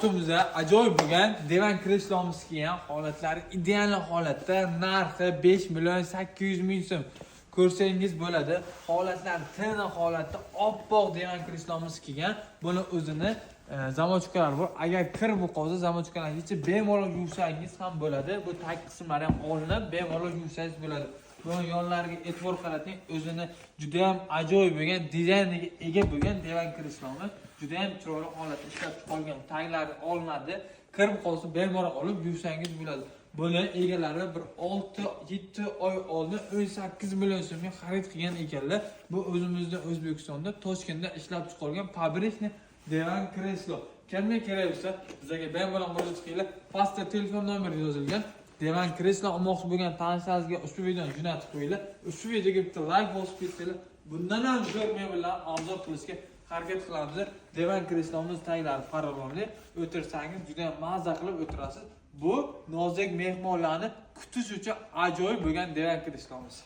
Kutumizda ajoyib bo'lgan divan kreslomiz kelgan, holatlari ideal holatda, narxi 5 million 800 ming so'm. Ko'rsangiz bo'ladi, holatlari tiniq holatda oppoq divan kreslomiz kelgan. Buni o'zini zamochkalar bor. Agar kir bu qolsa zamochkalarni yechib bemalol yuvsangiz ham bo'ladi. Bu tag qismlari ham olinib bemalol yuvsangiz bo'ladi. Buni yonlariga e'tibor qarating, o'zini juda ham ajoyib bo'lgan, dizayniga ega bo'lgan divan kreslomi. Juda ham chiroyli holatda ishlab chiqilgan. Taglari olinadi. Kirib qolsa bemalol olib yuvsangiz bo'ladi. Buni egalari bir 6-7 oy oldin 18 million so'mga xarid qilgan ekanlar. Bu o'zimizda O'zbekistonda Toshkentda ishlab chiqilgan fabrikni divan kreslo. Kimga kerak bo'lsa, bizga bemalol murojaat qilinglar. Pastda telefon nomeri yozilgan. Divan kreslo olmoqchi bo'lgan tanishlaringizga ushbu videoni jo'natib qo'yinglar. Ushbu videoga bitta like bosib ketinglar. Bundan ham ko'p mebellar arzon qilishga harakat qilamiz. Divan kreslomiz taglari parallelli. O'tirsangiz juda ham mazza qilib o'tirasiz. Bu nozik mehmonlarni kutish uchun ajoyib bo'lgan divan kreslomiz.